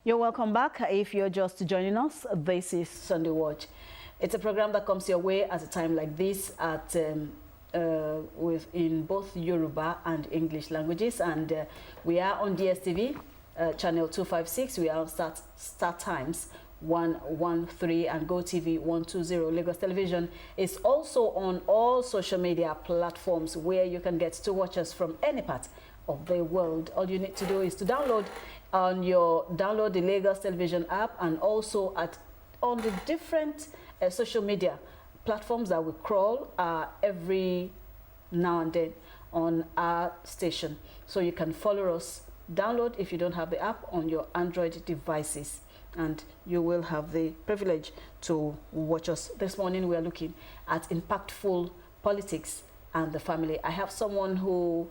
You're welcome back. If you're just joining us, this is Sunday Watch. It's a program that comes your way at a time like this at in both Yoruba and English languages, and we are on DSTV channel 256. We are on Start Times 113 and GoTV 120. Lagos Television is also on all social media platforms where you can get to watch us from any part of the world. All you need to do is to download the Lagos Television app, and also on the different social media platforms that we crawl every now and then on our station. So you can follow us, download if you don't have the app on your Android devices, and you will have the privilege to watch us. This morning we are looking at impactful politics and the family. I have someone who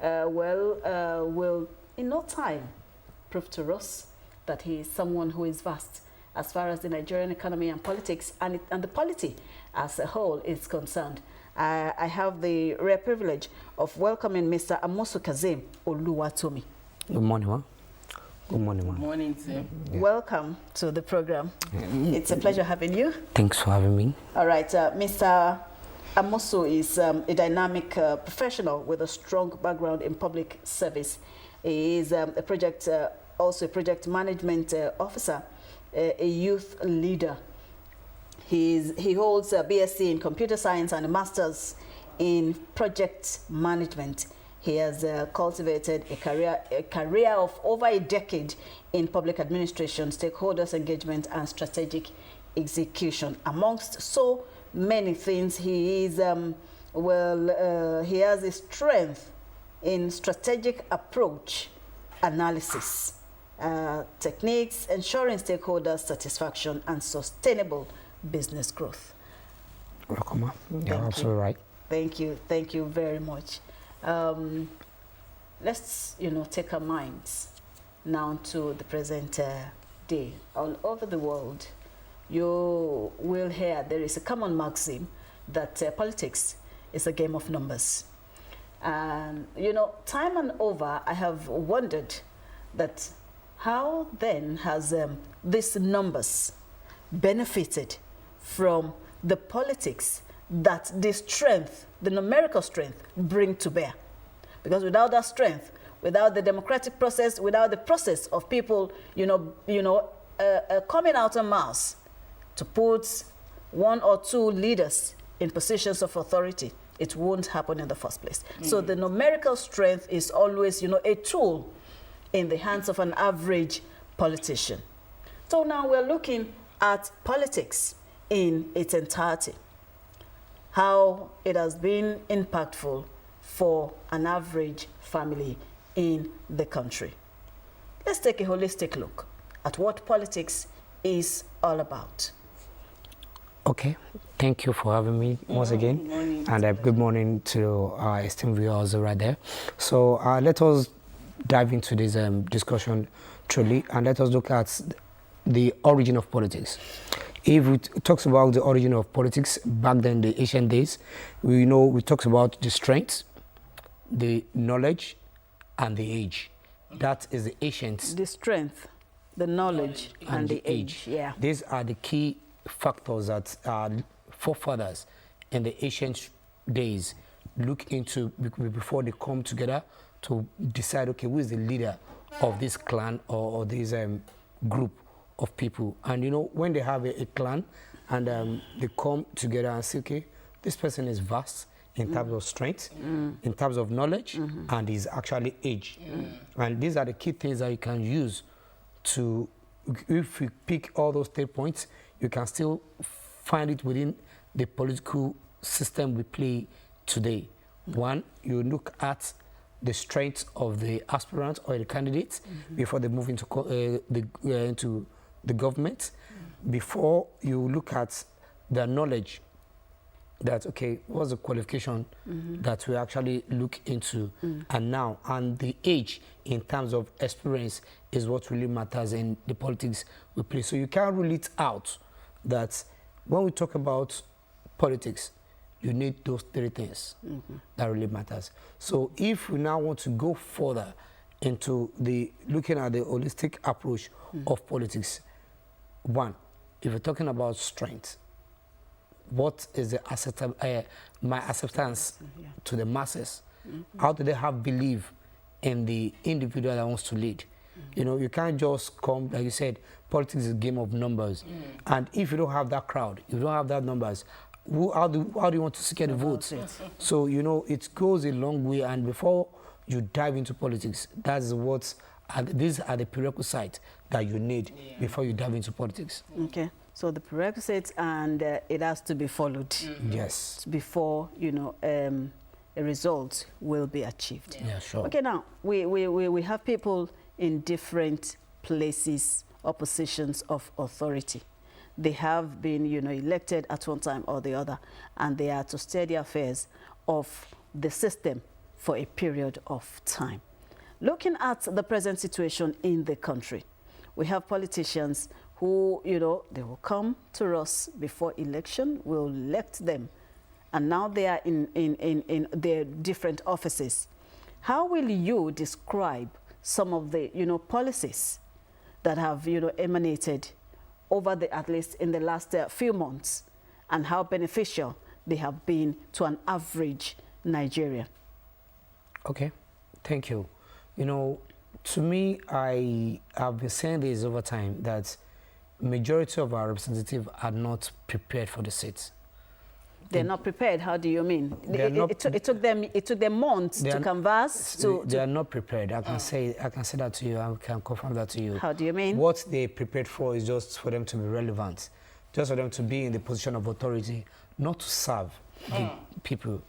will in no time prove to us that he is someone who is vast as far as the Nigerian economy and politics and the polity as a whole is concerned. I have the rare privilege of welcoming Mr. Amosu Oluwatomi. Good morning, ma. Good morning, ma. Good morning, sir. Yeah. Welcome to the program. It's a pleasure having you. Thanks for having me. All right, Mr. Amosu is a dynamic professional with a strong background in public service. He is also a project management officer, a youth leader. He holds a BSc in computer science and a master's in project management. He has cultivated a career of over a decade in public administration, stakeholders engagement, and strategic execution. Amongst so many things, he is he has a strength in strategic approach analysis techniques, ensuring stakeholder satisfaction and sustainable business growth. Welcome, ma. You're absolutely right. Thank you very much. Let's take our minds now to the present day. All over the world, you will hear there is a common maxim that politics is a game of numbers. And time and over, I have wondered that how then has these numbers benefited from the politics that the strength, the numerical strength, bring to bear? Because without that strength, without the democratic process, without the process of people, coming out en masse to put one or two leaders in positions of authority, it won't happen in the first place. So the numerical strength is always, a tool in the hands of an average politician. So now we're looking at politics in its entirety, how it has been impactful for an average family in the country. Let's take a holistic look at what politics is all about. Okay, thank you for having me once again, and good morning to our esteemed viewers right there. So let us dive into this discussion truly, and let us look at the origin of politics. If we talk about the origin of politics back then, the ancient days, we talk about the strength, the knowledge, and the age. That is the ancient. The strength, the knowledge, and the age. Yeah. These are the key factors that our forefathers in the ancient days look into before they come together to decide, okay, who is the leader of this clan or this group of people. And when they have a clan and they come together and say, okay, this person is vast in terms of strength, in terms of knowledge, and is actually age. And these are the key things that you can use to, if you pick all those 3 points, you can still find it within the political system we play today. One, you look at the strength of the aspirants or the candidates before they move into the government. Before you look at their knowledge, that, okay, what's the qualification that we actually look into, and the age in terms of experience is what really matters in the politics we play. So you can't rule it out that when we talk about politics, you need those 3 things that really matters. So if we now want to go further into the looking at the holistic approach of politics. One, if you're talking about strength, what is the my acceptance to the masses? How do they have belief in the individual that wants to lead? You know, you can't just come, like you said, politics is a game of numbers. And if you don't have that crowd, if you don't have that numbers, how do you want to secure the votes? So, you know, it goes a long way. And before you dive into politics, that's what, these are the prerequisites that you need before you dive into politics. Okay. So the prerequisites, and it has to be followed. Yes. Before, you know, a result will be achieved. Yeah, sure. Okay, now, we have people in different places or positions of authority. They have been, you know, elected at one time or the other, and they are to steer the affairs of the system for a period of time. Looking at the present situation in the country, we have politicians who, you know, they will come to us before election, we'll elect them, and now they are in their different offices. How will you describe some of the, you know, policies that have, you know, emanated over the, at least in the last few months, and how beneficial they have been to an average Nigerian? Okay, thank you. You know, to me, I have been saying this over time, that majority of our representatives are not prepared for the seats. They're not prepared. How do you mean? It took them months to canvass. They are not prepared. I can say that to you. I can confirm that to you. How do you mean? What they prepared for is just for them to be relevant, just for them to be in the position of authority, not to serve the people.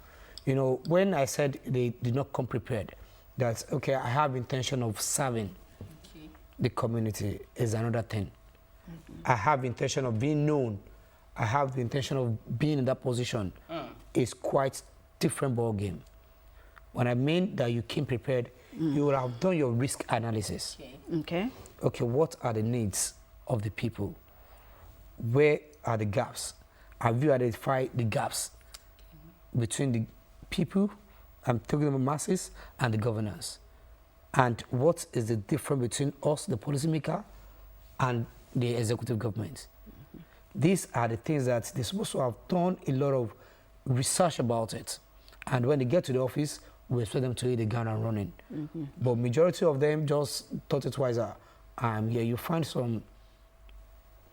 You know, when I said they did not come prepared, that okay, I have intention of serving the community is another thing. I have intention of being known. I have the intention of being in that position. Is quite different ball game. When I mean that you came prepared, you will have done your risk analysis. Okay. Okay, what are the needs of the people? Where are the gaps? Have you identified the gaps between the people, I'm talking about masses, and the governance? And what is the difference between us, the policymaker, and the executive government? These are the things that they're supposed to have done a lot of research about it. And when they get to the office, we expect them to hit the ground and running. But majority of them just thought it was yeah, you find some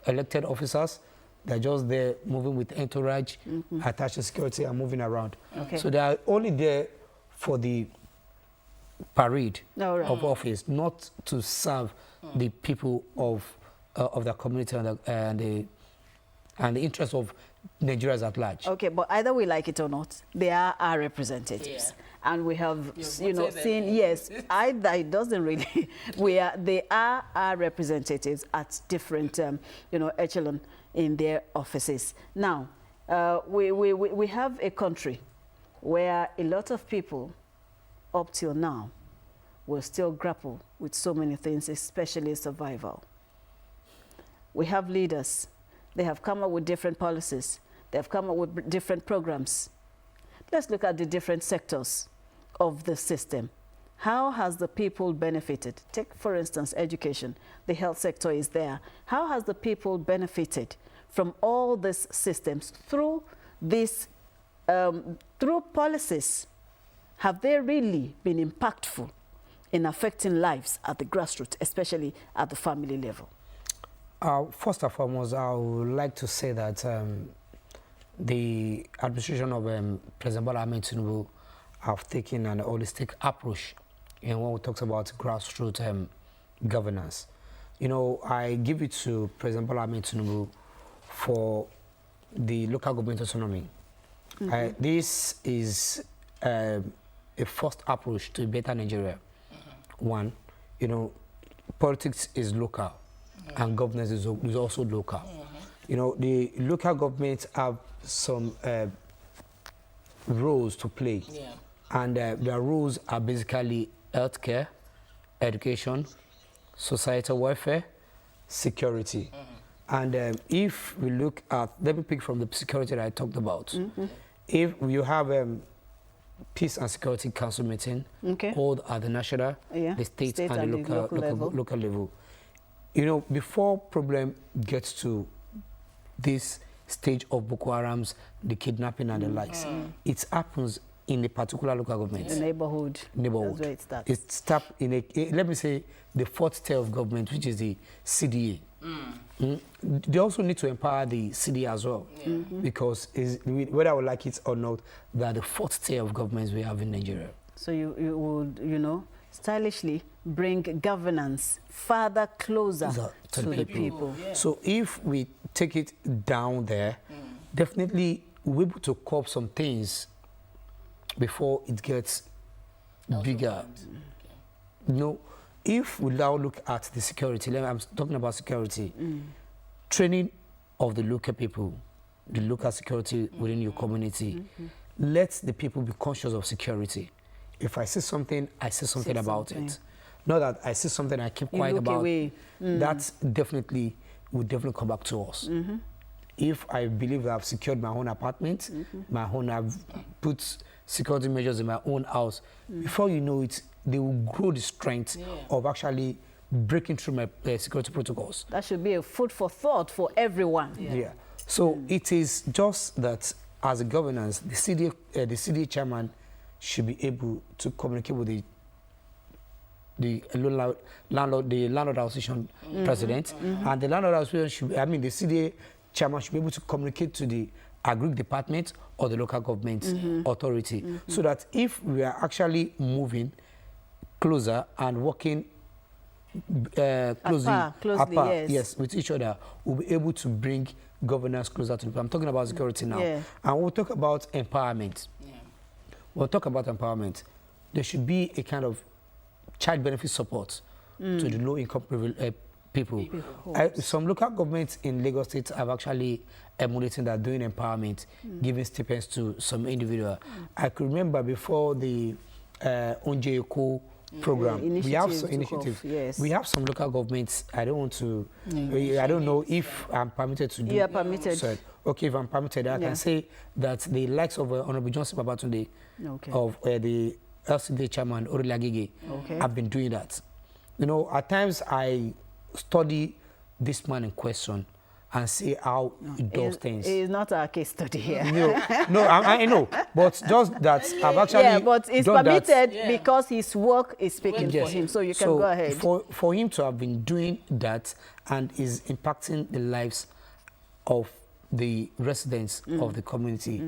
elected officers that are just there moving with entourage, attached to security and moving around. Okay. So they are only there for the parade of office, not to serve the people of the community and the interests of Nigerians at large. Okay, but either we like it or not, they are our representatives. And we have, you know, seen, yes, either it doesn't really, they are our representatives at different, you know, echelon in their offices. Now, we have a country where a lot of people, up till now, will still grapple with so many things, especially survival. We have leaders. They have come up with different policies. They have come up with different programs. Let's look at the different sectors of the system. How has the people benefited? Take, for instance, education. The health sector is there. How has the people benefited from all these systems through these, through policies? Have they really been impactful in affecting lives at the grassroots, especially at the family level? First and foremost, I would like to say that the administration of President Bola Ahmed Tinubu have taken an holistic approach in when we talk about grassroots governance. You know, I give it to President Bola Ahmed Tinubu for the local government autonomy. This is a first approach to a better Nigeria. One, you know, politics is local. And governance is also local. You know, the local governments have some roles to play. And their roles are basically healthcare, education, societal welfare, security. And if we look at, let me pick from the security that I talked about. If you have Peace and Security Council meeting, Okay. hold at the national, the state and the local level. You know, before problem gets to this stage of Boko Haram's, the kidnapping and the likes, it happens in a particular local government. The neighborhood. That's where it starts. It starts in let me say, the fourth tier of government, which is the CDA. They also need to empower the CDA as well, because whether I would like it or not, they are the fourth tier of governments we have in Nigeria. So you would, you know, stylishly bring governance further closer to the people. Yeah. So if we take it down there, definitely we're able to curb some things before it gets bigger. You know, if we now look at the security, I'm talking about security, training of the local people, the local security within your community, let the people be conscious of security. If I see something, I say something about it. Not that I see something, I keep quiet about it. That definitely will definitely come back to us. If I believe that I've secured my own apartment, I've put security measures in my own house, before you know it, they will grow the strength of actually breaking through my security protocols. That should be a food for thought for everyone. So it is just that as a governance, the CDA chairman should be able to communicate with the landlord association president, and the landlord association should, the CDA chairman should be able to communicate to the agri department or the local government authority, so that if we are actually moving closer and working closely, with each other, we'll be able to bring governance closer to people. I'm talking about security now, and we'll talk about empowerment. We'll talk about empowerment. There should be a kind of child benefit support to the low-income people. Some local governments in Lagos State have actually emulating that, doing empowerment, giving stipends to some individual. I could remember before the Onjeko program, we have some initiative. We have some local governments. I don't want to. I don't know if I'm permitted to do. You are permitted. Sorry. Okay, if I'm permitted, I can say that the likes of Honorable Johnson Babatunde, of the LCD chairman Orilagige, have been doing that. You know, at times I study this man in question and see how he does things. It's not a case study here. I know, but just that I've actually but it's permitted because his work is speaking for him, so you can go ahead. For him to have been doing that and is impacting the lives of the residents of the community,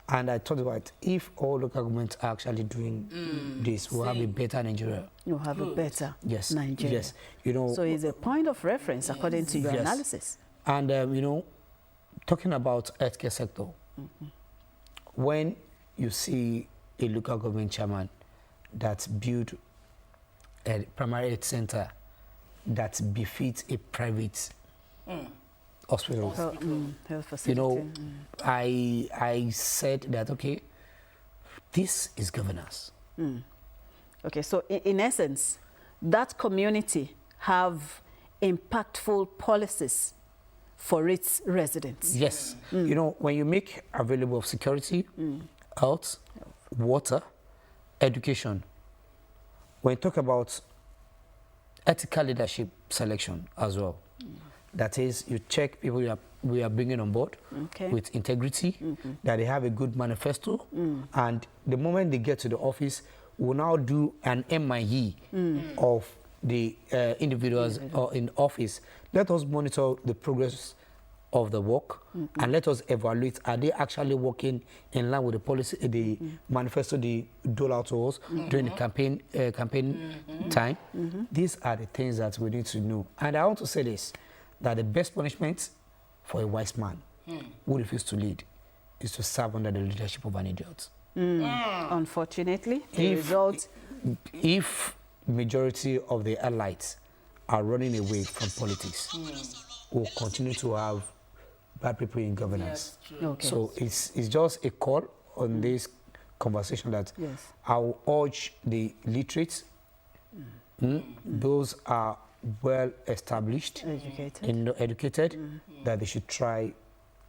and I thought about if all local governments are actually doing this, we'll have a better Nigeria. You'll have a better Nigeria. Yes, you know. So it's a point of reference according to your analysis. And, you know, talking about healthcare sector, when you see a local government chairman that built a primary health center that befits a private hospital, health facility. You know, I said that, okay, this is governance. Okay, so in essence, that community have impactful policies for its residents. Yes. You know, when you make available of security, health, water, education, when you talk about ethical leadership selection as well, that is, you check people we are bringing on board with integrity, that they have a good manifesto, and the moment they get to the office, we'll now do an MIE of the individuals in office. Let us monitor the progress of the work, and let us evaluate, are they actually working in line with the policy, the manifesto they dole out to us during the campaign time. These are the things that we need to know. And I want to say this, that the best punishment for a wise man who refuses to lead is to serve under the leadership of an idiot. Unfortunately, the result... If majority of the elites are running away from politics, we'll continue to have bad people in governance. So it's just a call on this conversation that I will urge the literate, those are well established, educated, that they should try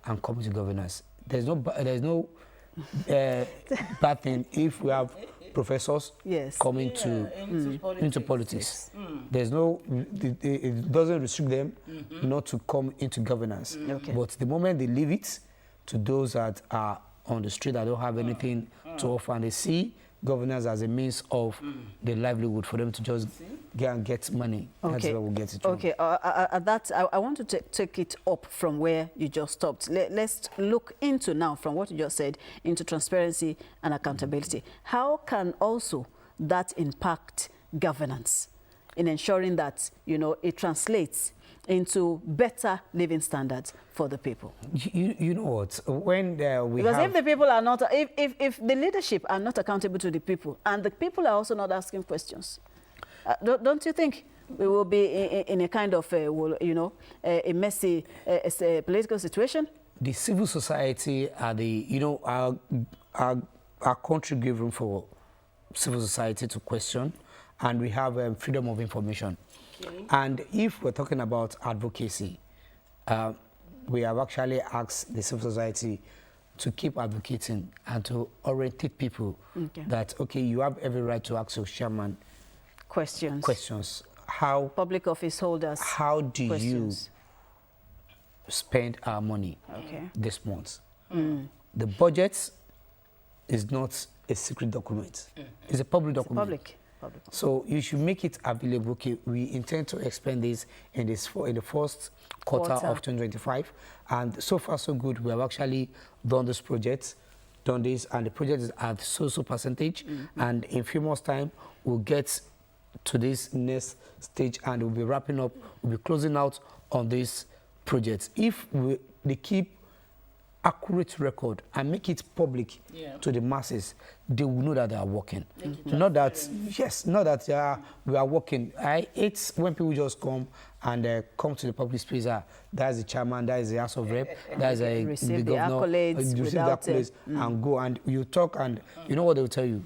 and come into governance. There's no bad thing if we have professors coming into politics. There's no, it doesn't restrict them not to come into governance. But the moment they leave it to those that are on the street that don't have anything to offer, and they see governance as a means of the livelihood for them to just get money. That's where we'll get it wrong. Okay, I want to take it up from where you just stopped. Let's look into now, from what you just said, into transparency and accountability. How can also that impact governance in ensuring that, you know, it translates into better living standards for the people? You know what, when because if the people are not, if the leadership are not accountable to the people, and the people are also not asking questions, don't you think we will be in a kind of you know, a messy political situation? The civil society are the, you know, our country gave room for civil society to question, and we have freedom of information. And if we're talking about advocacy, we have actually asked the civil society to keep advocating and to orientate people that, okay, you have every right to ask your chairman questions. How public office holders, how do you spend our money this month? The budget is not a secret document. It's a public document. Public. So you should make it available. Okay, we intend to expend this in the first quarter of 2025, and so far so good. We have actually done this project, and the project is at so percentage, and in a few months' time we'll get to this next stage, and we'll be wrapping up. We'll be closing out on this project. If they keep accurate record and make it public to the masses, they will know that they are working. Not that, not that we are working. It's when people just come and come to the public space, that is the chairman, that is the House of Rep, that is the governor, accolades, receive the accolades and go, and you talk, and you know what they will tell you?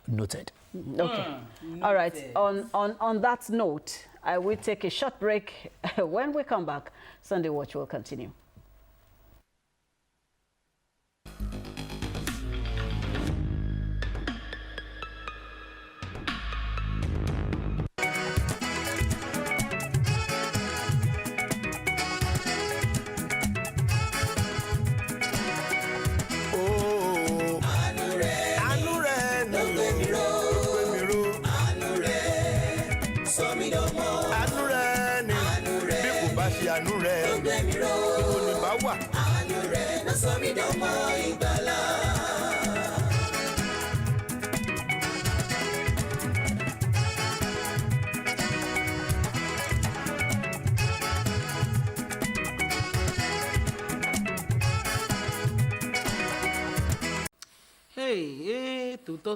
Noted. Okay. All right. On that note, I will take a short break. When we come back, Sunday Watch will continue.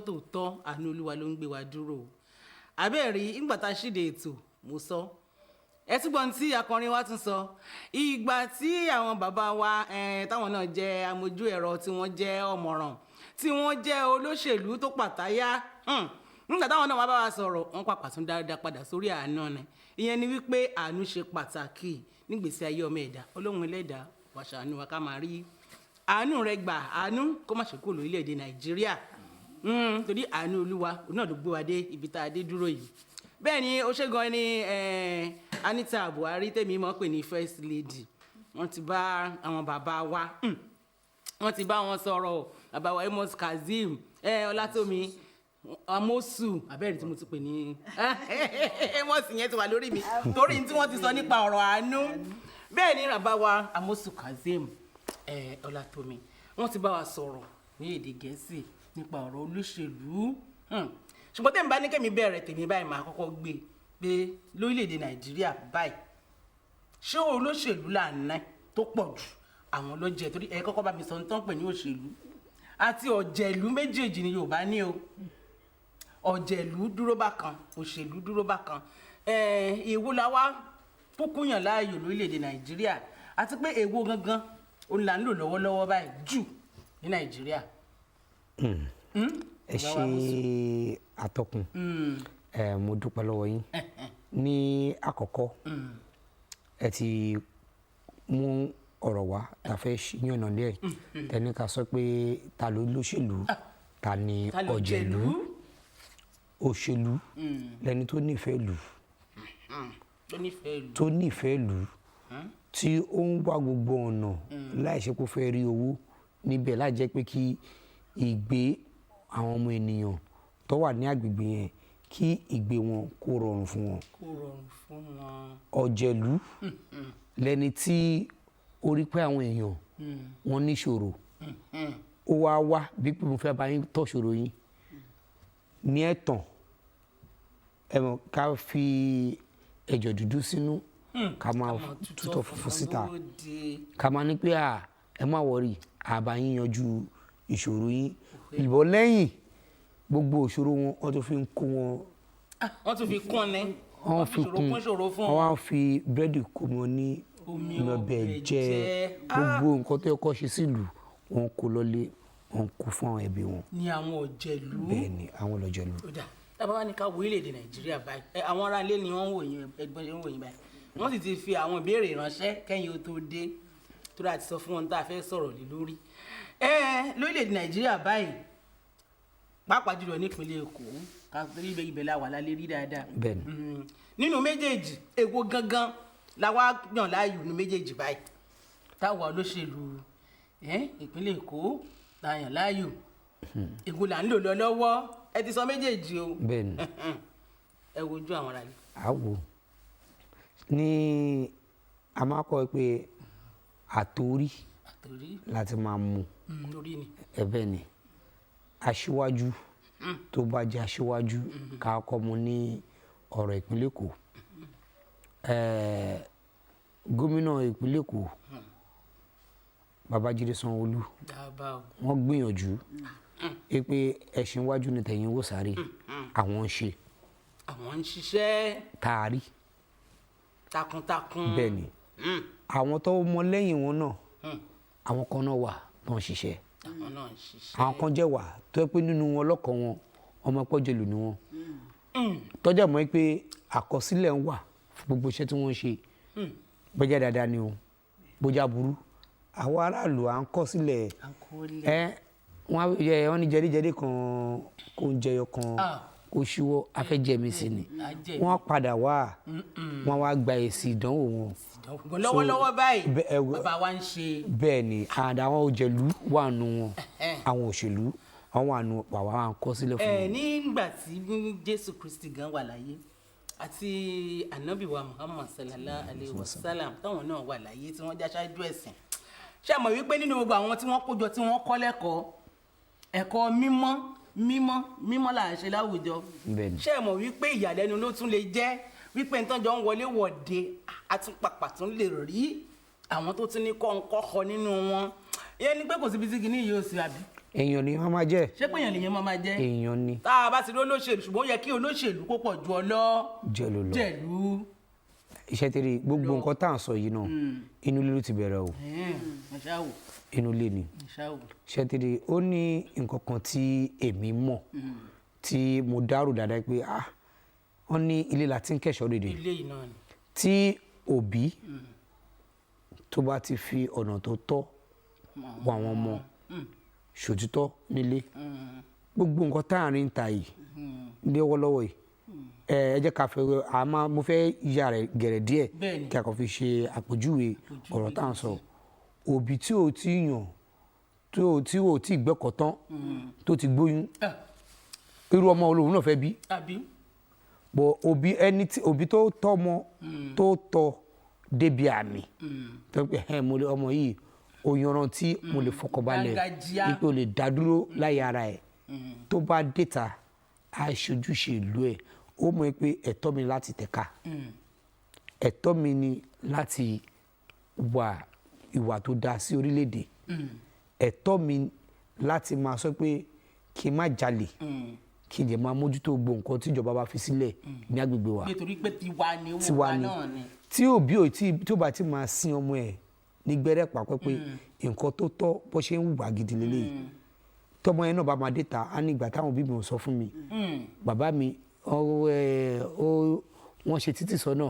tòótọ́ àánú Olúwa ló ń gbé wa dúró. Àbẹ́ẹ̀rí ìgbà tá a ṣíde ètò mo sọ. Ẹ túbọ̀ tí akọrin wa tún sọ. Ìgbà tí àwọn bàbá wa táwọn náà jẹ́ amójú ẹ̀rọ, tí wọ́n jẹ́ ọ̀mọ̀ràn, tí wọ́n jẹ́ olóṣèlú tó pàtáyà, nígbà táwọn náà wá bá wa sọ̀rọ̀, wọ́n pàpà tún dáadáa padà sórí àánú ni. Ìyẹn ni wípé àánú ṣe pàtàkì nígbésí ayé ọmọ ẹ̀dá. Ọlọ́run ẹlẹ́dàá wá ṣàánú wa ká máa rí àánú rẹ̀ gbà, àánú kó má ṣe kúrò lórílẹ̀-èdè Nàìjíríà. Torí àánú Olúwa náà ló gbé wa dé ibi tá a dé dúró yìí. Bẹ́ẹ̀ ni ó ṣe gan ni Anita Buhari tèmi mọ̀ pé ní first lady. Wọ́n ti bá àwọn bàbá wa, wọ́n ti bá wọn sọ̀rọ̀, bàbá wa Amosu Kazeem, Oluwatomi, Amosu, àbẹ́rẹ́ tí mo ti pè ní Amosu yẹn ti wà lórí mi torí tí wọ́n ti sọ nípa ọ̀rọ̀ àánú. Bẹ́ẹ̀ ni bàbá wa Amosu Kazeem, Oluwatomi, wọ́n ti bá wa sọ̀rọ̀ ní èdè Gẹ̀ẹ́sì nípa ọ̀rọ̀ olóṣèlú. Ṣùgbọ́n tẹ́mi bá ní kẹ́mi bẹ̀rẹ̀ tèmi báyìí máa kọ́kọ́ gbé pé lórílẹ̀‐èdè Nàìjíríà báyìí ṣé olóṣèlú là ń ná tó pọ̀ jù àwọn ló jẹ, torí ẹ kọ́kọ́ bá mi sọ tán pè ní òṣèlú àti ọ̀jẹ̀lú méjèèjì ni Yorùbá ní o. Ọ̀jẹ̀lú dúró bákan, òṣèlú dúró bákan. Èwo la wá kúkú yàn láàyò lórílẹ̀‐èdè Nàìjíríà, àti pé èwo gangan òun là ń lò lọ́wọ́lọ́wọ́ báyìí jù ní Nàìjíríà. Ẹ ṣe atọ́kùn, mo dúpẹ́ lọ́wọ́ yín. Ní àkọ́kọ́ ẹ ti mú ọ̀rọ̀ wá tá fẹ́ yànnà lé tẹni ká sọ pé ta ló lóṣèlú ta ni ọ̀jẹ̀lú òṣèlú lẹni tó nífẹ̀ẹ́ lù tó nífẹ̀ẹ́ lù tí ó ń wá gbogbo ọ̀nà láìṣe kó fẹ́ rí owó níbẹ̀ láì jẹ́ pé kí ìgbé àwọn ọmọ ènìyàn tó wà ní agbègbè yẹn kí ìgbé wọn kó rọrùn fún wọn. ọ̀jẹ̀lú lẹni tí ó rí pé àwọn èèyàn wọn níṣòro ó wá bí pé mo fẹ́ bá yín tọ́ṣòro yín ní ẹ̀tàn ẹ̀mọ̀ ká fi ẹ̀jọ̀ dúdú sínú ká máa tútọ̀ funfun síta ká máa ní pé ẹ má wọrí àbá yín yanjú ìṣòro yín ìbọn lẹ́yìn gbogbo ìṣòro wọn wọ́n tún fi ń kó wọn. wọ́n tún fi kún ni wọ́n fi kún wọ́n wá fi búrẹ́dì kó wọn ní ìlọbẹ̀ jẹ gbogbo nǹkan tó yẹ kó ṣe sílùú wọn kó lọlé wọn kó fún àwọn ẹbí wọn. ní àwọn ọ̀jẹ̀lú. bẹ́ẹ̀ ni àwọn ọ̀jẹ̀lú. tábà wá ní ká wo orílẹ̀-èdè nàìjíríà báyìí àwọn ará ilé ni wọ́n ń wò yín ẹgbọ́n ṣe ń wò yín báyìí wọ́n sì ti fi àwọn ìbéèrè ránṣẹ́ kẹ́yìn ó tó dé tó dáa ti sọ fún wọn tá a fẹ́ sọ̀rọ̀ lé lórí. lórílẹ̀-èdè nàìjíríà báyìí pàápàá jùlọ nípínlẹ̀ èkó káfíńtì ibẹ̀ la wà lálẹ́ rí dáadáa. bẹ́ẹ̀ni. nínú méjèèjì èwo gangan la wá yàn láàyò nínú méjèèjì báyìí táwa olóṣèlú ìpínlẹ̀ èkó la yàn láàyò èwo là ń lò lọ lọ́wọ́ ẹ ti sọ méjèèjì o. bẹ́ẹ̀ni. ẹ wojú àwọn ará yìí. àwo ní a máa kọ́ pé àtòrí láti máa mú ẹ̀bẹ̀ ni aṣíwájú tó bá jẹ́ aṣíwájú ká kọ́ mu ní ọ̀rọ̀ ìpínlẹ̀ Èkó gómìnà ìpínlẹ̀ Èkó Babájídé Sanwó-Olú wọ́n gbìyànjú pé ẹ̀sìn iwájú ni tẹ̀yìn wò sáré àwọn ń ṣe àwọn ń ṣiṣẹ́ taari takuntakun bẹ́ẹ̀ ni àwọn tó mọ lẹ́yìn wọn náà àwọn kan náà wà tó ń ṣiṣẹ́ àwọn kan jẹ́ wà tó yẹ pé nínú wọn lọ́kàn wọn ọmọ pọ́jẹ́lù ni wọn tọ́jà mọ́ pé àkọsílẹ̀ ń wà fún gbogbo iṣẹ́ tí wọ́n ń ṣe bójá dáadáa ni o bójá burú àwọn aráàlú à ń kọ sílẹ̀ wọ́n ní jẹ́díjẹ́dí kan kó ń jẹyọ kan kó ṣíwọ́ afẹ́jẹ̀mí sí ni wọ́n padà wá wọ́n wá gba èsì ìdánwò wọn. lọ́wọ́lọ́wọ́ báyìí bàbá wa ń ṣe. bẹ́ẹ̀ ni àwọn òjèlú wà nù wọn àwọn òṣèlú àwọn wà nù bàbá wa ń kọ sílẹ̀ fún wọn. nígbà tí Jésù Kristi gan wà láyé àti ànábì wa Muhammad sallallahu alayhi wa sallam táwọn náà wà láyé tí wọ́n já ṣáájú ẹ̀sìn ṣé àmọ́ wípé nínú gbogbo àwọn tí wọ́n kójọ tí wọ́n kọ́ lẹ́kọ̀ọ́ ẹ̀kọ́ mímọ́ là ń ṣe láwùjọ ṣé àmọ́ wípé ìyàlẹ́nu ló tún lè jẹ́ wípé nǹkan jọ ń wọlé wọ̀de àtúnpàpà tún lè rí àwọn tó tún ní kọ́ńkọ́ nínú wọn ìyẹn ni pé kò síbi tí kìíní yìí ó sì àbí. èèyàn ni wọ́n máa jẹ́. ṣé pé èèyàn lèèyàn máa jẹ́. èèyàn ni. tá a bá ti rí olóṣèlú ṣùgbọ́n ó yẹ kí olóṣèlú kó pọ̀ ju jẹ̀lú. iṣẹ́ tẹ́lẹ̀ gbogbo nǹkan tá à ń sọ yìí náà inú ilé ló ti bẹ̀rẹ̀ o inú ilé ni iṣẹ́ tẹ́lẹ̀ ó ní nǹkan kan tí èmi mọ̀ tí mo dárò dáadáa pé wọ́n ní ilé la ti ń kẹ́ṣọ́ rèé tí òbí tó bá ti fi ọ̀nà tó tọ́ wọ àwọn ọmọ ṣòtítọ́ nílé gbogbo nǹkan tá à ń rìn ta yìí lọ́wọ́lọ́wọ́ yìí ẹ jẹ́ ká fẹ́ àmọ́ mo fẹ́ yà rẹ̀ gẹ̀rẹ̀ díẹ̀ kí a kò fi ṣe àpèjúwe ọ̀rọ̀ tá à ń sọ òbí tí ò tí yàn tí ò tí gbẹ́kọ̀ tán tó ti gbóyún irú ọmọ olóhùn náà fẹ́ bí bọ̀ òbí tó tọ́ ọmọ tó tọ́ débi àmì tó pé mo lè ọmọ yìí ó yanrantí mo lè fọkànbalẹ̀ wípé o lè dá dúró láyé ara ẹ̀ tó bá déta aṣojúṣe ìlú ẹ̀ ó mọ̀ pé ẹ̀tọ́ mi láti tẹ̀ka ẹ̀tọ́ mi ni láti wà ìwà tó dáa sí orílẹ̀-èdè ẹ̀tọ́ mi láti máa sọ pé kí n má jalè kí n lè máa mójútó gbogbo nǹkan tí ìjọba bá fi sílẹ̀ ní agbègbè wa nítorí pé tiwa ni náà ni tí òbí tí ó bá ti máa sin ọmọ ẹ̀ ní gbẹ́rẹ́ pàpẹ́ pé nǹkan tó tọ́ bó ṣe ń wà gidi lélẹ́yìí tọmọ yẹn náà bá máa déta á ní ìgbà táwọn òbí mi ò sọ fún mi bàbá mi wọ́n ṣe títì sọ́nà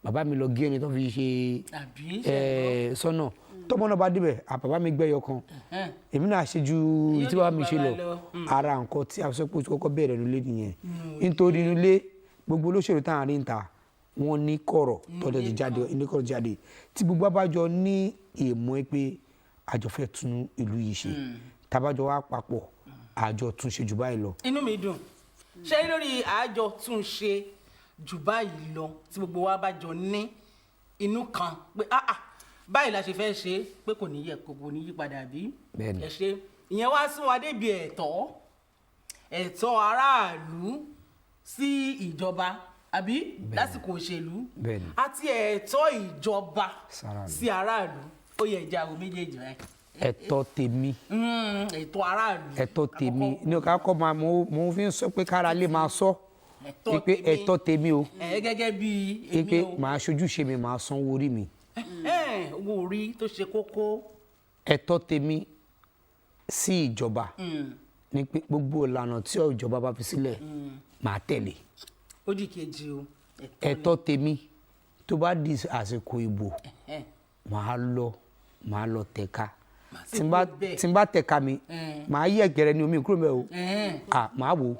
bàbá mi lọ gé ẹni tó fi ṣe sọ́nà tọ́mọ náà bá débẹ̀ bàbá mi gbẹ́yọ kan èmi náà ṣe ju tí bàbá mi ṣe lọ ara nǹkan tí a sọ pé ó ti kọ́kọ́ bẹ̀rẹ̀ nílé nìyẹn nítorí nílé gbogbo olóṣèlú táwọn rí ń ta wọ́n ní kọ̀rọ̀ tọ́jọ́ ti jáde ní kọ̀rọ̀ jáde tí gbogbo abájọ ní èèmọ̀ pé àjọ fẹ́ tún ìlú yìí ṣe tabájọ wá papọ̀ àjọ tún ṣe jù báyìí lọ. inú mi dùn ṣé lórí àjọ tún ṣe jù báyìí lọ tí gbogbo wa bá jọ ní inú kan pé báyìí la ṣe fẹ́ ṣe pé kò ní yẹ kò ní yí padà bí ẹ ṣe ìyẹn wá sún wa débi ẹ̀tọ́ aráàlú sí ìjọba àbí lásìkò òṣèlú àti ẹ̀tọ́ ìjọba sí aráàlú ó yẹ ìjà àwọn méjèèjì rẹ. ẹ̀tọ́ tèmi ẹ̀tọ́ aráàlú ẹ̀tọ́ tèmi ní ọkà kọ́ máa mo fi ń sọ pé kára lè máa sọ pé ẹ̀tọ́ tèmi o gẹ́gẹ́ bí èmi o pé màá ṣojú ṣe mi màá sanwó orí mi. owó orí tó ṣe kókó. ẹ̀tọ́ tèmi sí ìjọba ní pé gbogbo ìlànà tí ìjọba bá fi sílẹ̀ màá tẹ̀lé. ó di kejì o. ẹ̀tọ́ tèmi tó bá di àsìkò ìbò màá lọ tẹ̀ka tí n bá tẹ̀ka mi màá yí ẹ̀gẹ̀rẹ̀ ní omi kúrò mẹ́ o màá wò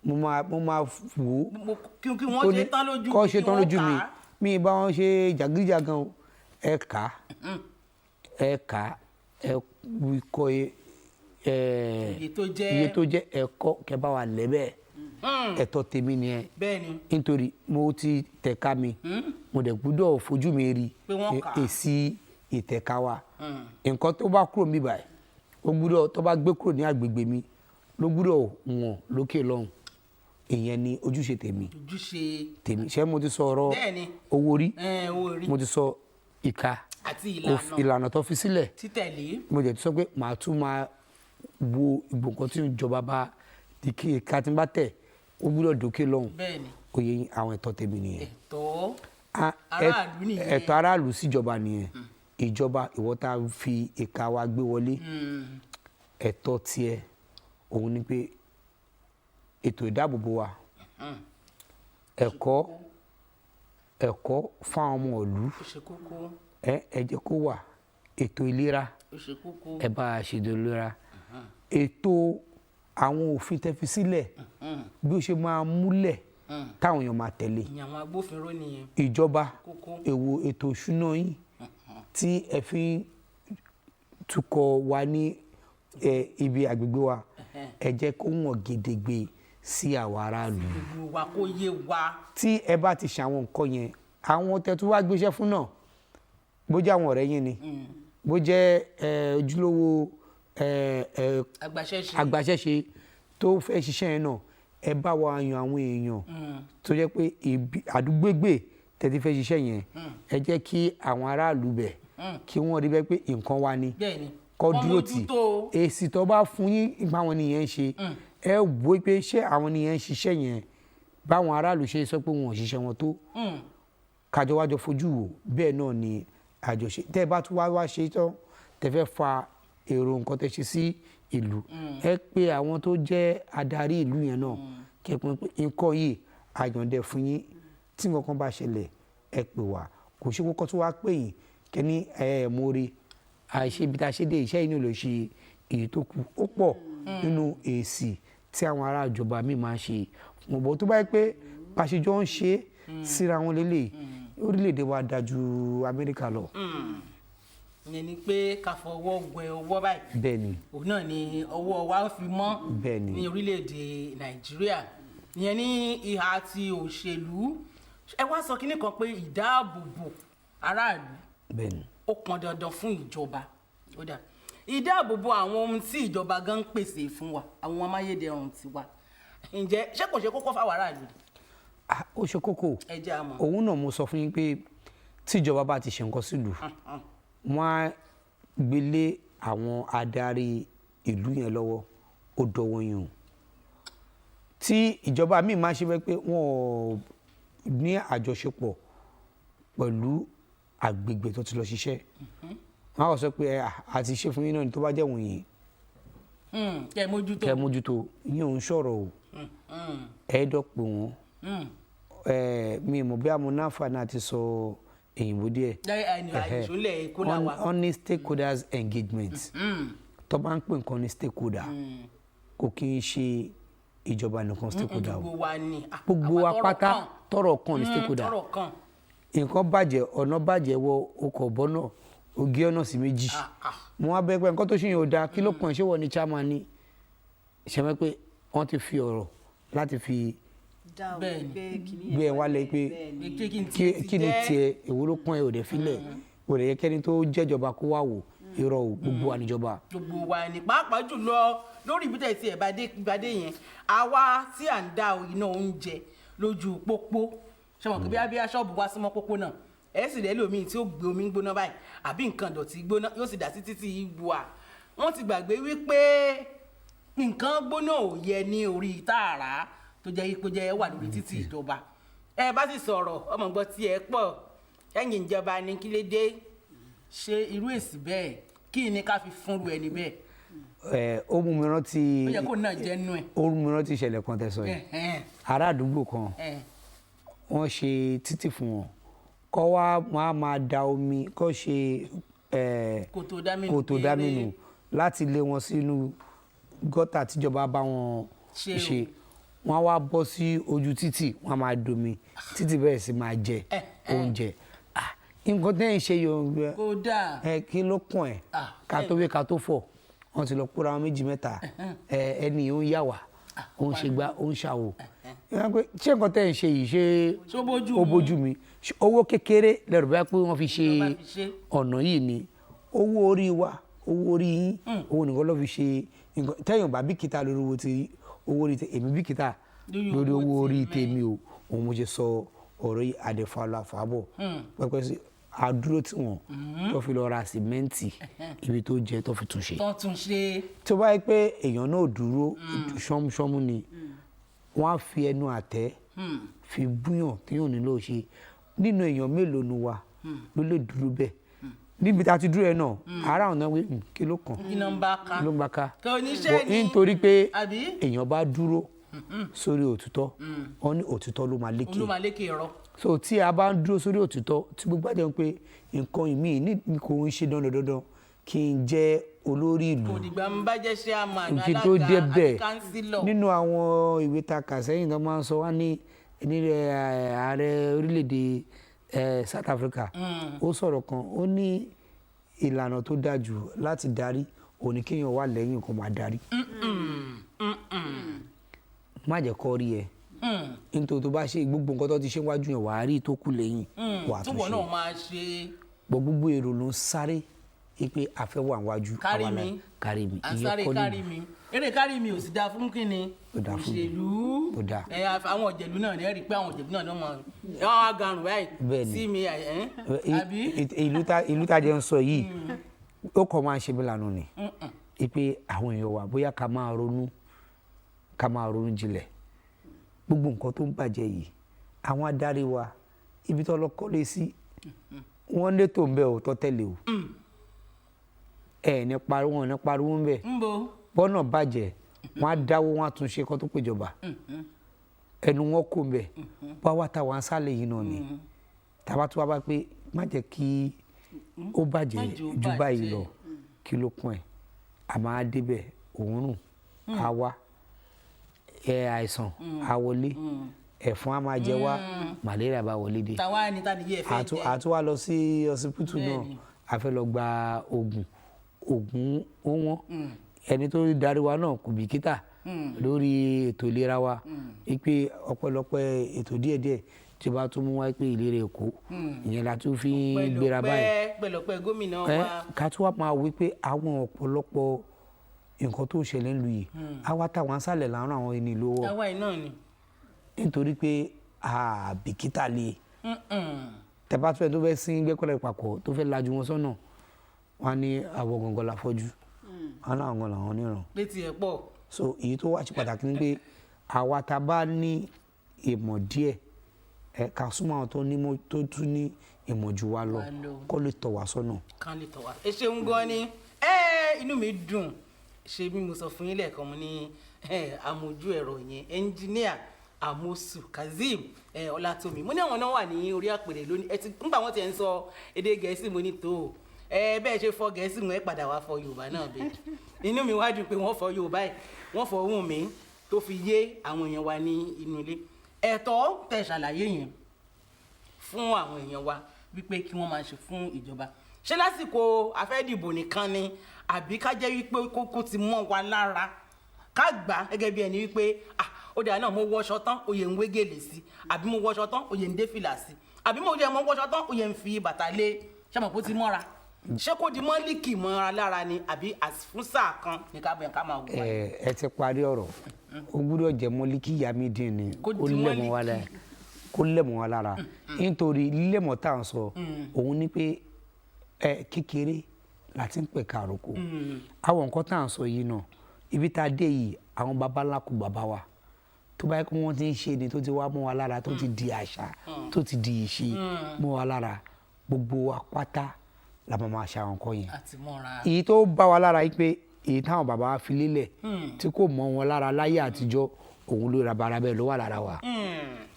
mo máa wò ó kí wọ́n ṣe tán lójú kọ́ ṣe tán lójú mi bá wọn ṣe jàgídíjàgan o ẹ kà ẹ kọ iye tó jẹ́ ẹ̀kọ́ kẹ́ bá wa lẹ́bẹ̀ẹ́ ẹ̀tọ́ tèmi nìyẹn nítorí mo ti tẹ̀ka mi mo dẹ̀ gbọ́dọ̀ fojú mi rí èsì ìtẹ̀ka wa nǹkan tó bá kúrò mi báyìí ó gbọ́dọ̀ tó bá gbé kúrò ní agbègbè mi ló gbọ́dọ̀ wọ̀n lókè lọ́hùn ìyẹn ni ojúṣe tèmi ṣé mo ti sọ ọ̀rọ̀ owó orí mo ti sọ ìka ìlànà tó fi sílẹ̀ mo dẹ̀ ti sọ pé màá tún máa wo ìgbò nǹkan tí ìjọba bá di kí ìka tí n bá tẹ̀ ó gbọ́dọ̀ dókè lọ́hùn oyè àwọn ẹ̀tọ́ tèmi nìyẹn ẹ̀tọ́ aráàlú síjọba nìyẹn ìjọba ìwọ tá a fi ìka wa gbé wọlé ẹ̀tọ́ tiẹ̀ òun ni pé ètò ìdáàbòbò wa ẹ̀kọ́ fún àwọn ọmọ ìlú ẹ jẹ́ kó wà ètò ìlera ẹ bá a ṣètò ìlera ètò àwọn òfin tẹ́ fi sílẹ̀ bí ó ṣe máa múlẹ̀ táwọn èèyàn máa tẹ̀lé ìjọba èwo ètò ìṣúná yín tí ẹ fi tukọ̀ wa ní ibi àgbègbè wa ẹ jẹ́ kó wọ̀n gedegbe sí àwọn aráàlú. wa kó yé wa. tí ẹ bá ti ṣàwọn nǹkan yẹn àwọn tẹ̀tù wá gbéṣẹ́ fún náà bó jẹ́ àwọn ọ̀rẹ́ yín ni bó jẹ́ ojúlówó agbaṣẹ́ṣe tó fẹ́ ṣiṣẹ́ yẹn náà ẹ bá wa yan àwọn èèyàn tó jẹ́ pé àdúgbègbè tẹ̀tí fẹ́ ṣiṣẹ́ yẹn ẹ jẹ́ kí àwọn aráàlú bẹ̀ kí wọ́n rí bẹ́ẹ̀ pé nǹkan wa ni kọ́ dúró tì èsì tó bá fún yín ìgbà wọn nìyẹn ń ṣe ẹ wò pé ṣé àwọn nìyẹn ń ṣiṣẹ́ yẹn báwọn aráàlú ṣe sọ pé wọn ò ṣiṣẹ́ wọn tó kájọ wájọ fojú wò bẹ́ẹ̀ náà ni àjọṣe tẹ́ ẹ bá tún wá ṣe tán tẹ́ fẹ́ fa èrò nǹkan tẹ́ ṣe sí ìlú ẹ pé àwọn tó jẹ́ adarí ìlú yẹn náà kẹ́pẹ́ pé nǹkan yìí àyàndẹ fún yín tí nǹkan bá ṣẹlẹ̀ ẹ pè wá kò ṣe kókó tó wá pè yín kẹ́ni mórí àìṣebi tá a ṣe dé iṣẹ́ yìí ló ṣe èyí tó kù ó pọ̀ nínú èsì tí àwọn ará ìjọba mi máa ń ṣe mọ̀bọ̀ tó bá yẹ pé pàṣẹjọ́ ń ṣe síra wọn lélẹ̀ orílẹ̀-èdè wa dájú Amẹ́ríkà lọ. ìyẹn ni pé ká fọwọ́ gbẹ ọwọ́ báyìí. bẹ́ẹ̀ni. òun náà ni ọwọ́ wa fi mọ́. bẹ́ẹ̀ni. ní orílẹ̀-èdè Nàìjíríà ìyẹn ní ìhà ti òṣèlú ẹ wá sọ kínní kan pé ìdáàbòbò aráàlú. bẹ́ẹ̀ni. ó pọn dandan fún ìjọba ó dà ìdáàbòbò àwọn ohun tí ìjọba gan ń pèsè fún wa àwọn amáyédẹrùn tiwa ǹjẹ́ ṣé kò ṣe kókó fáwọn aráàlú. ó ṣe kókó ẹ jẹ́ àmọ́. òun náà mo sọ fún yín pé tíjọba bá ti ṣe nǹkan sílùú wọ́n á gbélé àwọn adarí ìlú yẹn lọ́wọ́ ó dọwọ́ yín o tí ìjọba míì máa ṣe pé wọ́n ò ní àjọṣepọ̀ pẹ̀lú àgbègbè tó ti lọ ṣiṣẹ́ wọ́n á sọ pé a ti ṣe fún yín náà ní tó bá jẹ́ wọ̀nyí kẹ́ mójútó yín òun sọ̀rọ̀ o ẹ̀ẹ́dọ́pọ̀ wọn mi mọ̀ bí amúnáfà náà ti sọ èyìnbó díẹ̀ on ní stakeholders engagement tó bá ń pè nǹkan ní stakeholder kò kí n ṣe ìjọba nìkan stakeholder gbogbo wa pátá tọ́rọ̀ kan ní stakeholder nǹkan bàjẹ́ ọ̀nà bàjẹ́ wọ ọkọ̀ bọ́nà ògì ọ̀nà sí méjì mo wá bẹ́ẹ̀ pé nǹkan tó ṣe yẹn ò dáa kí ló kàn ṣé wọ́n ní chairman ní ṣẹ́mẹ́ pé wọ́n ti fi ọ̀rọ̀ láti fi gbé ẹ wálé pé kí ni tiẹ̀ èwo ló kàn ẹ ò dẹ̀ filẹ̀ ò dẹ̀ yẹ kẹ́ni tó jẹ́jọba kó wá wò irọ́ o gbogbo wa níjọba. gbogbo wa ní pàápàá jùlọ lórí ibi tẹ̀ tí ẹ̀ bá dé yẹn àwa tí à ń dá iná oúnjẹ lójú pópó ṣe mọ̀ pé bí abíyá ṣọ́ọ̀bù wá símọ́ pópó náà ẹ̀ sì rẹ̀ lómi tí ó gbé omi gbóná báyìí àbí nǹkan ìdọ̀tí gbóná yóò sì dà sí títí ìbùà wọ́n ti gbàgbé wípé nǹkan gbóná ò yẹ ní orí tààrà tó jẹ́ ipò jẹ́ wà lórí títí ìjọba ẹ bá sì sọ̀rọ̀ ọmọ gbọ́ tí ẹ pọ̀ ẹ̀yìn ìjọba ní kí lè dé ṣe irú èsì bẹ́ẹ̀ kí ni ká fi fúnru ẹni bẹ́ẹ̀. Ó mú mi rántí ó yẹ kó náà jẹ́ nú ẹ̀. Ó mú mi rántí ìṣẹ̀lẹ̀ kan tẹ̀sán yìí ará àdúgbò kan wọ́n ṣe títì fún wọn kọ́ wá máa da omi kọ́ ṣe kòtò dámínù láti lé wọn sínú gọ́tà tíjọba bá wọn ṣe wọ́n wá bọ́ sí ojú títì wọ́n máa domi títì bẹ̀rẹ̀ sí máa jẹ oúnjẹ nǹkan tẹ́ ń ṣe yòó kí ló kàn ẹ́ ká tó wé ká tó fọ̀ wọ́n ti lọ kóra wọn méjì mẹ́ta ẹni ó ń yà wá ó ń ṣe gbá ó ń ṣàwò ṣé nǹkan tẹ́ ń ṣe yìí ṣé ó bójú mi owó kékeré lẹ́rù bá pé wọ́n fi ṣe ọ̀nà yìí ni owó orí wa owó orí yín owó nìkan ló fi ṣe nǹkan tẹ́yìn bá bìkítà lórí owó ti owó orí èmi bìkítà lórí owó orí tèmi o òun mo ṣe sọ ọ̀rọ̀ yìí àdẹ̀fàlà fàbọ̀ pẹ́pẹ́ sí àdúró tí wọn tó fi lọ ra sìmẹ́ǹtì ibi tó jẹ tó fi tún ṣe. tó bá yẹ pé èèyàn náà dúró ṣọ́múṣọ́mú ni wọ́n á fi ẹnu àtẹ́ fi búyàn téèyàn nílò ṣe nínú èèyàn mélòó nu wa ló lè dúró bẹ́ẹ̀ níbi tá a ti dúró ẹ náà ara ọ̀nà wí kí ló kàn kí ló ń bá ká nítorí pé èèyàn bá dúró sórí òtítọ́ wọ́n ní òtítọ́ ló máa lékè ọ̀rọ̀ so tí a bá ń dúró sórí òtítọ́ tí gbogbo àjẹun pé nǹkan ìmí ní kò ń ṣe dandan kí n jẹ́ olórí ìlú òdìgbà ń bá jẹ́ ṣé àmà ní alága àti kánsílọ̀ nínú àwọn ìwé ta kà sẹ́yìn tó máa ń sọ wá ní ààrẹ orílẹ̀-èdè South Africa ó sọ̀rọ̀ kan ó ní ìlànà tó dájú láti darí òní kéèyàn wà lẹ́yìn kó máa darí má jẹ́ kó rí ẹ nítorí tó bá ṣe gbogbo nǹkan tó ti ṣe wájú yẹn wàá rí tó kú lẹ́yìn wàá tún ṣe túbọ̀ náà máa ṣe gbogbo èrò ló ń sáré pé àfẹ́ wà wájú kárí mi àsáré kárí mi eré kárí mi ò sì dáa fún kíni òṣèlú àwọn òjèlú náà ẹ rí i pé àwọn òjèlú náà mọ ẹ wá garùn báyìí sí mi àbí. ìlú tá a jẹ ń sọ yìí ó kọ́ máa ń ṣe mí lánàá ni pé àwọn èèyàn wa bóyá ká máa ronú jinlẹ̀ gbogbo nǹkan tó ń bàjẹ́ yìí àwọn adarí wa ibi tó lọ kọ́lé sí wọ́n létò ń bẹ òótọ́ tẹ́lẹ̀ o ní pariwo ń bẹ bọ́nà bàjẹ́ wọ́n á dáwó wọ́n á tún ṣe kó tó péjọba ẹnu wọn kò ń bẹ bá wà táwọn sálẹ̀ yìí náà ni tàbá tó wá bá pé má jẹ́ kí ó bàjẹ́ ju báyìí lọ kí ló kún ẹ̀ àmọ́ á débẹ̀ òórùn á wá àìsàn á wọlé ẹ̀fọn á máa jẹ wá malaria bá wọlé dé àtún wá lọ sí ọsibítù náà a fẹ́ lọ gba oògùn ó wọ́n ẹni tó darí wa náà kò bìkítà lórí ètò ìlera wa wípé ọ̀pọ̀lọpọ̀ ètò díẹ̀díẹ̀ tí ó bá tún mú wá pé ìlera Èkó ìyẹn la tún fi ń gbéra báyìí pẹ̀lọ́pẹ́ gómìnà wa ká tún wá máa wí pé àwọn ọ̀pọ̀lọpọ̀ nǹkan tó ṣẹlẹ̀ ń lu yìí àwa táwọn sálẹ̀ láwọn àwọn ẹni lówó àwa iná ni nítorí pé àbìkítà lè tẹ́bá tó fẹ́ tó fẹ́ sí gbẹ́kọ̀lẹ̀ papọ̀ tó fẹ́ lajú wọn sọ́nà wọn ní àwọ̀ gọ̀ngàn láfọ́jú wọn láwọn gan làwọn níran létí ẹ̀ pọ̀ so èyí tó wá ṣe pàtàkì ni pé àwa tá a bá ní ìmọ̀ díẹ̀ ká súnmọ́ àwọn tó tún ní ìmọ̀ jù wá lọ kó lè tọ́ wa sọ́nà. kán lè tọ́ wa ẹ ṣeun gan ni inú mi dùn ṣe bí mo sọ fún yín lẹ́ẹ̀kan mo ní amójú ẹ̀rọ yẹn ẹnjìníà Amosu Kazeem Oluwatomi mo ní àwọn náà wà ní orí àpèrè lónìí nígbà wọn ti ń sọ èdè Gẹ̀ẹ́sì mo ní tó bẹ́ẹ̀ ṣe fọ Gẹ̀ẹ́sì mo padà wá fọ Yorùbá náà bẹ́ẹ̀ inú mi wá dùn pé wọ́n fọ Yorùbá yìí wọ́n fọ ohùn mi tó fi yé àwọn èèyàn wa ní inú ilé ẹ̀tọ́ tẹ́ ṣàlàyé yẹn fún àwọn èèyàn wa wípé kí wọ́n máa ṣe fún ìjọba ṣé lásìkò afẹ́dìbò nìkan ni àbí ká jẹ́ wípé kókó ti mọ́ wa lára ká gbà gẹ́gẹ́ bí ẹni wípé ó dà náà mo wọṣọ tán oyè ń wé gèlè sí àbí mo wọṣọ tán oyè ń dé fìlà sí àbí mo wọṣọ tán oyè ń fi bàtà lé ṣé mo kó ti mọ́ra ṣé kó di mọ́líkì mọ́ra lára ni àbí fún sáà kan ní ká bẹ̀rẹ̀ ká máa wọ. ẹ ti parí ọ̀rọ̀ ó gbúdọ̀ jẹ́ mọ́líkì yamidin ni kó lẹ́mọ̀ wa lára nítorí lílẹ̀mọ̀ tá à ń sọ òun ni pé kékeré láti ń pẹ̀ka àròkọ àwọn nǹkan tá à ń sọ yìí náà ibi tá a dé yìí àwọn baba ńlá kú bàbá wa tó bá yẹ kó wọ́n ti ń ṣe ni tó ti wá mọ́ wa lára tó ti di àṣà tó ti di ìṣe mọ́ wa lára gbogbo wa pátá la máa ṣe àwọn nǹkan yẹn èyí tó bá wa lára yìí pé èyí táwọn bàbá wa fi lélẹ̀ tí kò mọ́ wọn lára láyé àtijọ́ òun ló rabarabẹ́ ló wà lára wa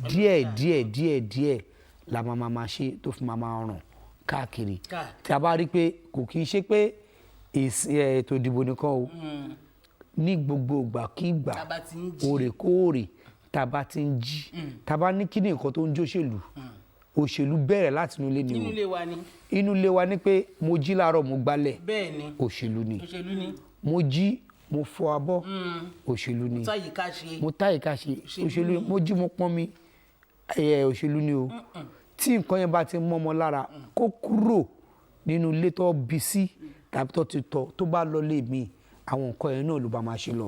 díẹ̀ la máa ṣe tó fi máa ràn káàkiri tí a bá rí pé kò kí n ṣe pé ètò ìdìbò nìkan o ní gbogbo ìgbàkígbà òrèkóòrè tá a bá ti ń jí tá a bá ní kí ni nǹkan tó ń jóṣèlú òṣèlú bẹ̀rẹ̀ láti inú ilé ni o inú ilé wa ni pé mo jí láàárọ̀ mo gbálẹ̀ òṣèlú ni mo jí mo fọ abọ́ òṣèlú ni mo táyìíká ṣe òṣèlú ni mo jí mo pọ́n mi òṣèlú ni o tí nǹkan yẹn bá ti mọ́ ọmọ lára kó kúrò nínú ilé tó bí sí tàbí tó ti tọ́ tó bá lọ lé mi àwọn nǹkan yẹn náà ló bá máa ṣe lọ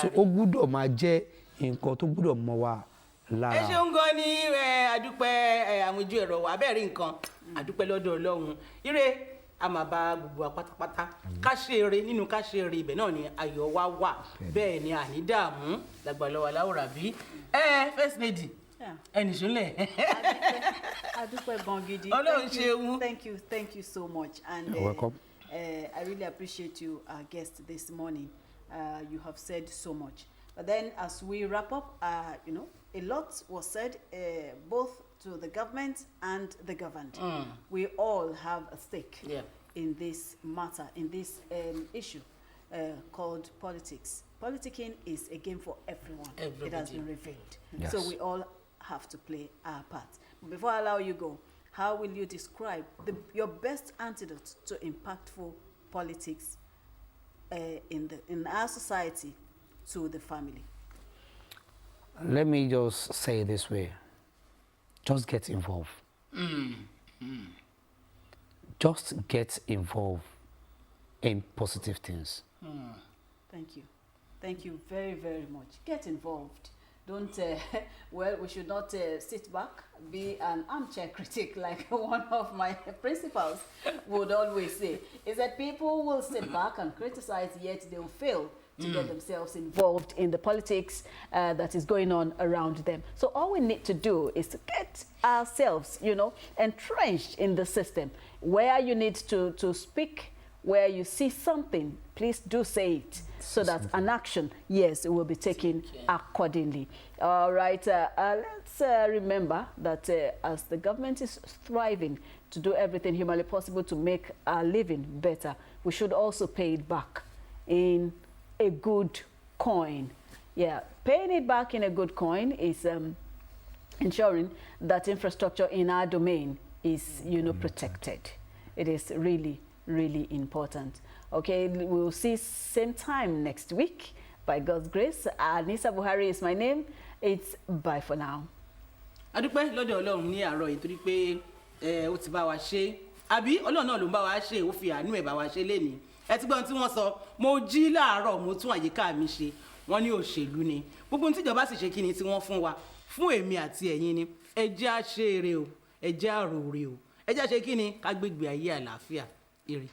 so ó gbúdọ̀ máa jẹ́ nǹkan tó gbúdọ̀ mọ́ wa lára. ẹ ṣeun gan ni àdúpẹ́ àwọn ojú ẹ̀rọ wa abẹ́rẹ́ nǹkan àdúpẹ́ lọ́dọ̀ Ọlọ́run ire a máa bá gbogbo apátápátá ká ṣe eré nínú ká ṣe eré ibẹ̀ náà ni ayọ̀ wa wà bẹ́ẹ̀ ni àní dààmú lágbàlọ́wọ́ aláwòrán bí first lady ẹnì sùnlẹ̀. adúpẹ́ gan gidi. Ọlọ́run ṣeun. Thank you so much and you're welcome. I really appreciate you, our guest this morning. You have said so much. But then as we wrap up, a lot was said, both to the government and the governed. We all have a stake in this matter, in this issue called politics. Politicking is a game for everyone. It has been revealed. Yes. So we all have to play our part. Before I allow you go, how will you describe your best antidote to impactful politics in our society to the family? Let me just say it this way. Just get involved. Just get involved in positive things. Thank you. Thank you very, very much. Get involved. Don't, we should not sit back, be an armchair critic like one of my principals would always say. Is that people will sit back and criticize, yet they'll fail to get themselves involved in the politics that is going on around them. So all we need to do is to get ourselves, entrenched in the system. Where you need to speak, where you see something, please do say it so that an action, yes, it will be taken accordingly. All right, let's remember that as the government is thriving to do everything humanly possible to make our living better, we should also pay it back in a good coin. Yeah, paying it back in a good coin is ensuring that infrastructure in our domain is, protected. It is really, really important. Okay, we'll see same time next week. By God's grace, Anisa Buhari is my name. It's bye for now. Adúpẹ́ lọ́dọ̀ Ọlọ́run ní àárọ̀ yìí torí pé ó ti bá wa ṣe. Àbí Ọlọ́run náà ló ń bá wa ṣe, ó fi àánú ẹ̀ bá wa ṣe lénìí. Ẹ ti gbọ́n tí wọ́n sọ, mo jí láàárọ̀ mo tún àyíká mi ṣe. Wọ́n ní òṣèlú ni. Gbogbo ohun tíjọba sì ṣe kí ni tí wọ́n fún wa. Fún èmi àti ẹ̀yin ni. Ẹ jẹ́ á ṣe eré o, ẹ jẹ́ á rò rè o. Ẹ jẹ́ á ṣe kí ni ká gbégbé ayé àlàáfíà. Ire.